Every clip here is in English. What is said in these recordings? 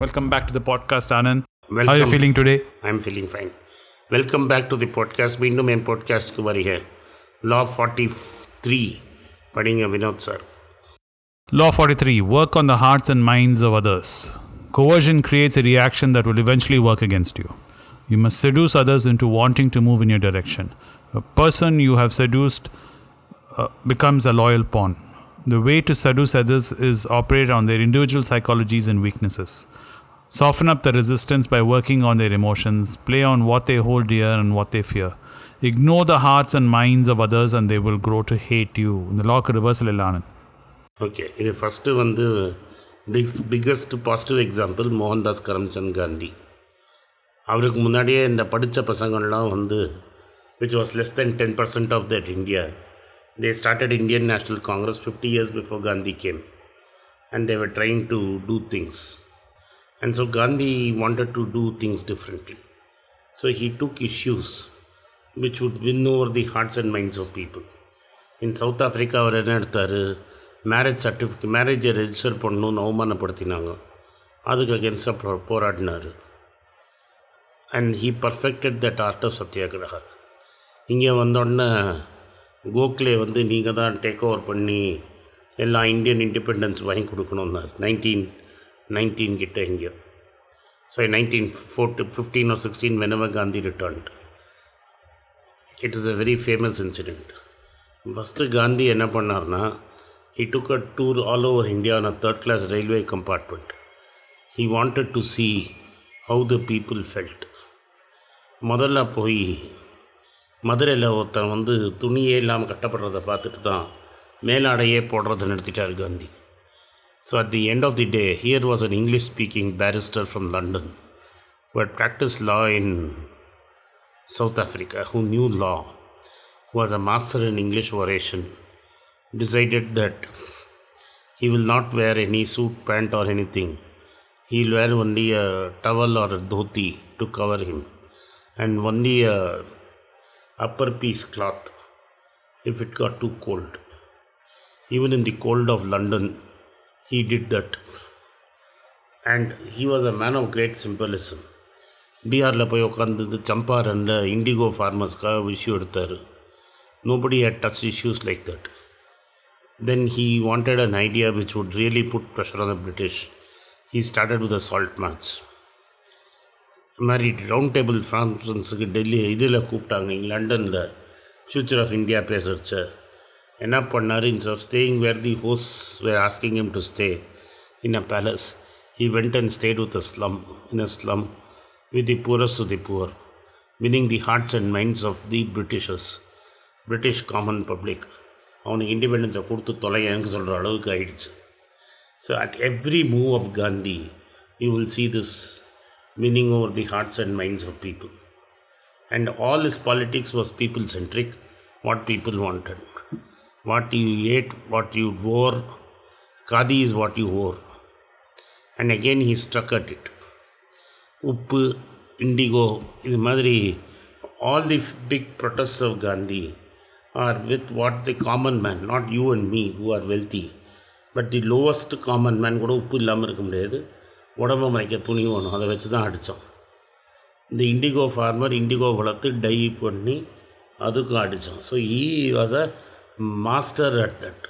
Welcome back to the podcast, Anand. How are you Welcome. feeling today? I'm feeling fine. Welcome back to the podcast. மீண்டும் என் பாட்காஸ்ட்க்கு வருக. Law 43 படிங்க Vinod sir. Law 43. Work on the hearts and minds of others. Coercion creates a reaction that will eventually work against you. You must seduce others into wanting to move in your direction. A person you have seduced becomes a loyal pawn. The way to seduce others is operate on their individual psychologies and weaknesses. Soften up the resistance by working on their emotions, play on what they hold dear and what they fear. Ignore the hearts and minds of others and they will grow to hate you. In the law reversal illan. Okay, இது first biggest positive example Mohandas Karamchand Gandhi. அவருக்கு முன்னாடியே இந்த படித்த பசங்கள்லாம் which was less than 10% of that India. They started Indian National Congress 50 years before Gandhi came, and they were trying to do things. And so Gandhi wanted to do things differently. So he took issues which would win over the hearts and minds of people. In South Africa, அவர் என்ன எடுத்தார், மேரேஜை register பண்ணணும்னு அவமானப்படுத்தினாங்க. அதுக்கு அகேன்ஸ்டாக போராடினார். And he perfected that art of Satyagraha. இங்கே வந்தோடனே கோக்லே நீங்கள் தான் டேக் ஓவர் பண்ணி எல்லா இந்தியன் இண்டிபெண்டன்ஸ் வாங்கி கொடுக்கணுன்னார் 1919 கிட்ட இங்கே. So 1915 or 16 whenever Gandhi returned. It is a very famous incident. First Gandhi என்ன பண்ணார்னா, he took a tour all over India on a third class railway compartment. He wanted to see how the people felt. முதல்ல போய் மதுரையில் ஒருத்தன் துணியே இல்லாமல் கட்டப்படுறதை பார்த்துட்டு தான் மேலாடையே போடுறதை நிறுத்திட்டார் Gandhi. So at the end of the day, here was an English speaking barrister from London who had practiced law in South Africa, who knew law, who was a master in English oration, decided that he will not wear any suit, pant or anything. He will wear only a towel or a dhoti to cover him, and only a upper piece cloth if it got too cold. Even in the cold of London, he did that. And he was a man of great symbolism. பீகாரில் போய் உட்காந்து சம்பாரனில் indigo ஃபார்மர்ஸ்க்காக issue எடுத்தார். Nobody had touched issues like that. Then he wanted an idea which would really put pressure on the British. He started with a salt march. மாதிரி round table கான்ஃபரன்ஸுக்கு Delhi இதில் கூப்பிட்டாங்க, லண்டனில் future of India பேசுகிறச்ச. என்ன பண்ணார், instead of staying where the host were asking him to stay in a palace, he went and stayed with a slum with the poorest to the poor, winning the hearts and minds of the British common public. அவனுக்கு இண்டிபெண்டன்ஸை கொடுத்து தொலைன்னு சொல்கிற அளவுக்கு ஆயிடுச்சு. So at every move of Gandhi you will see this winning over the hearts and minds of people. And all his politics was people-centric, what people wanted. What you ate, what you wore, khadi is what you wore. And again he struck at it. Uppu, indigo, இது மாதிரி all the big protests of Gandhi are with what the common man, not you and me who are wealthy, but the lowest common man கூட உப்பு இல்லாமல் இருக்க முடியாது, உடம்பு மறைக்க துணி வேணும், அதை வச்சு தான் அடித்தோம். இந்த இண்டிகோ ஃபார்மர் இண்டிகோ வளர்த்து டை பண்ணி அதுக்கும் அடித்தோம். So he was a master at that.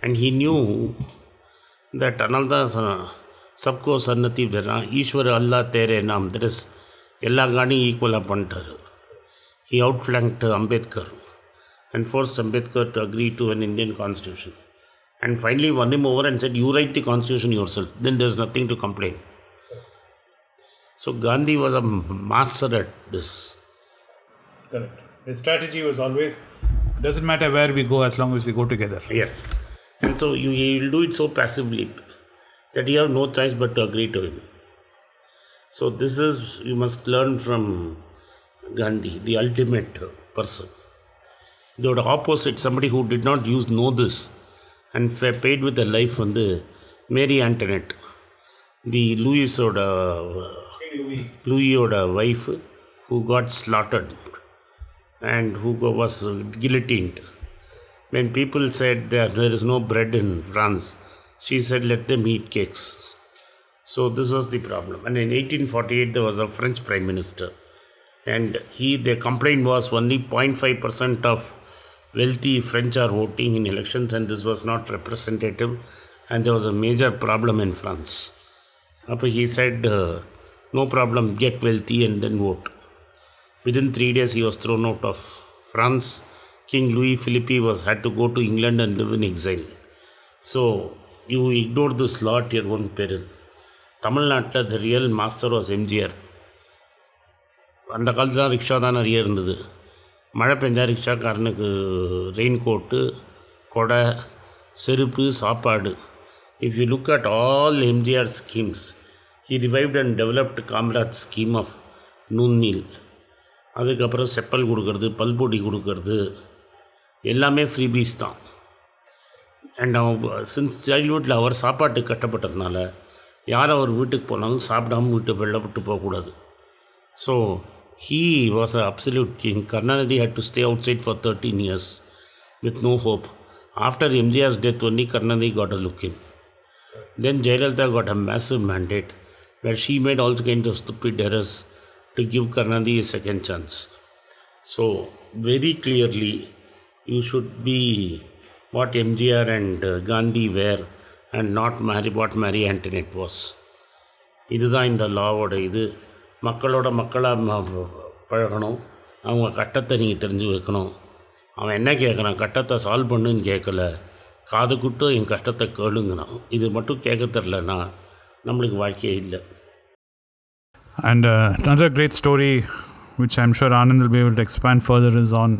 And he knew that. அதனால தான் சப்கோ சன்னதி ஈஸ்வர் அல்லா தேரே நாம், தட் இஸ் எல்லா காண்டியும் ஈக்குவலாக பண்ணிட்டார். He outflanked Ambedkar and forced Ambedkar to agree to an Indian constitution. And finally won him over and said, you write the constitution yourself, then there's nothing to complain. So Gandhi was a master at this. Correct. His strategy was always, doesn't matter where we go as long as we go together. Yes. And so you will do it so passively that you have no choice but to agree to him. So this is, you must learn from Gandhi, the ultimate person. இதோட opposite, somebody who did not know this and paid with their life Marie Antoinette, the லூயிஸோட wife, who got slaughtered and who was guillotined. When people said there is no bread in France, she said, let them eat cakes. So this was the problem. And in 1848, there was a French prime minister. And the complaint was only 0.5% of wealthy French are voting in elections, and this was not representative. And there was a major problem in France. He said, no problem, get wealthy and then vote. Within 3 days, he was thrown out of France. King Louis Philippe had to go to England and live in exile. So, you ignore this law at your own peril. Tamil Nadu, the real master was MGR. அந்த காலத்தில் rickshaw தான் நிறைய இருந்தது. மழை பெஞ்சால் ரிக்ஷாக்காரனுக்கு rain coat, கொடை, செருப்பு, சாப்பாடு. If you look at all MGR schemes, he revived and developed Kamraj scheme of noon meal. அதுக்கப்புறம் செப்பல் கொடுக்கறது, பல்பொடி கொடுக்கறது, எல்லாமே ஃப்ரீபீஸ் தான். அண்ட் சின்ஸ் சைல்ட்ஹுட்டில் அவர் சாப்பாட்டுக்கு கட்டப்பட்டதுனால யார் அவர் வீட்டுக்கு போனாலும் சாப்பிடாமல் வீட்டை வெளில போகக்கூடாது. So he was an absolute king. Karnanidhi had to stay outside for 13 years with no hope. After MGR's death only Karnanidhi got a look in. Then Jayalalitha got a massive mandate where she made all kinds of stupid errors to give Karnanidhi a second chance. So very clearly you should be what MGR and Gandhi were and not what Marie Antoinette was. இதுதான் இந்த லாவோட இது. மக்களோட மக்களாக பழகணும். அவங்க கட்டத்தை நீங்கள் தெரிஞ்சு வைக்கணும். அவன் என்ன கேட்குறான், கட்டத்தை சால்வ் பண்ணுன்னு கேட்கல, காது குட்டு என் கஷ்டத்தை கேளுங்கிறான். இது மட்டும் கேட்க தெரிலனா நம்மளுக்கு வாழ்க்கையே இல்லை. And another great story which I'm sure Anand will be able to expand further is on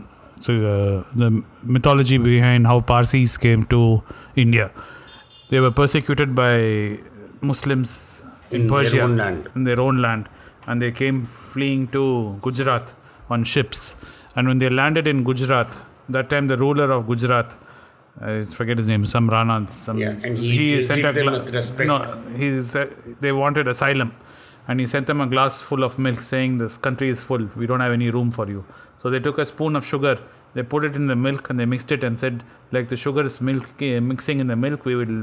the mythology behind how Parsis came to India. They were persecuted by Muslims in Persia, in their own land. And they came fleeing to Gujarat on ships. And when they landed in Gujarat, that time the ruler of Gujarat, I forget his name, some Rana. And he sent them with respect. No, he said they wanted asylum. And he sent them a glass full of milk saying, this country is full, we don't have any room for you. So they took a spoon of sugar, they put it in the milk and they mixed it and said, like the sugar is mixing in the milk, we will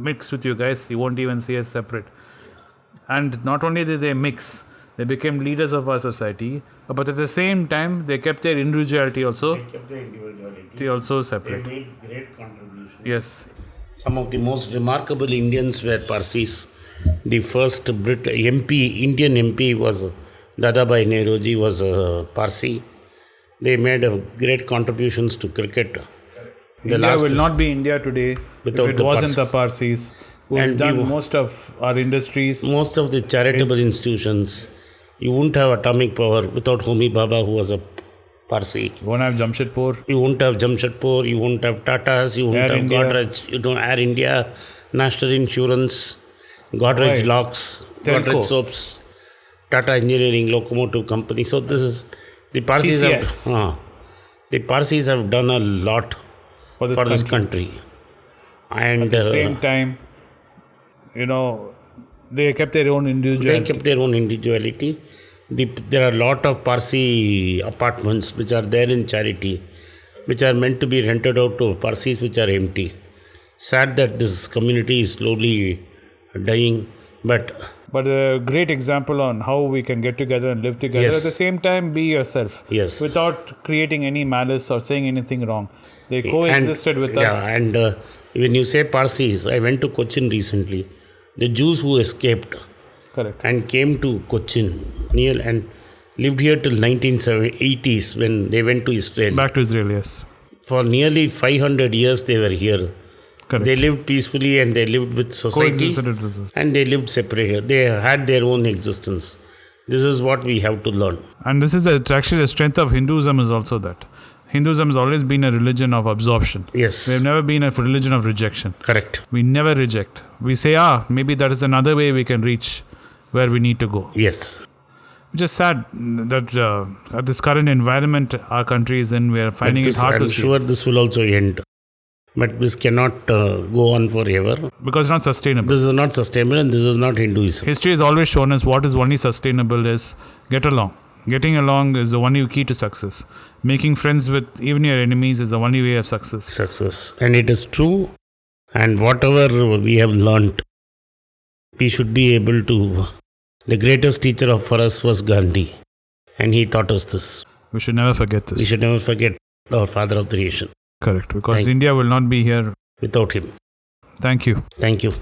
mix with you guys, you won't even see us separate. And not only did they mix, they became leaders of our society, but at the same time, they kept their individuality also. They kept their individuality. They also separate. They made great contributions. Yes. Some of the most remarkable Indians were Parsis. The first Indian MP was Dadabhai Nehruji was Parsi. They made great contributions to cricket. India will not be India today if it wasn't the Parsis who have done most of our industries. Most of the charitable institutions. You wouldn't have atomic power without Homi Bhabha, who was a Parsi. You won't have Jamshedpur. You won't have Jamshedpur. You won't have Tatas. You won't have Godrej. You don't Air India, National Insurance, Godrej Locks, Godrej Soaps, Tata Engineering Locomotive Company. So this is the Parsis. The Parsis have done a lot for this country. And at the same time, they kept their own individuality. There are a lot of Parsi apartments which are there in charity, which are meant to be rented out to Parsis, which are empty. Sad that this community is slowly dying, but a great example on how we can get together and live together. At the same time, be yourself. Yes. Without creating any malice or saying anything wrong. They coexisted with us. Yeah, and when you say Parsis, I went to Cochin recently. The Jews who escaped and came to Cochin and lived here till 1980s when they went to Israel. Back to Israel, yes. For nearly 500 years they were here. Correct. They lived peacefully and they lived with society. And they lived separate. They had their own existence. This is what we have to learn. And this is actually the strength of Hinduism is also that. Hinduism has always been a religion of absorption. Yes. We have never been a religion of rejection. Correct. We never reject. We say, maybe that is another way we can reach where we need to go. Yes. Which is sad that at this current environment our country is in, we are finding it hard to see. I'm sure this will also end. But this cannot go on forever. Because it's not sustainable. This is not sustainable and this is not Hinduism. History has always shown us what is only sustainable is get along. Getting along is the only key to success. Making friends with even your enemies is the only way of success. And it is true. And whatever we have learnt we should be able to. The greatest teacher for us was Gandhi, and he taught us this. We should never forget this. We should never forget our father of the nation. Correct. Because India will not be here without him. Thank you. Thank you.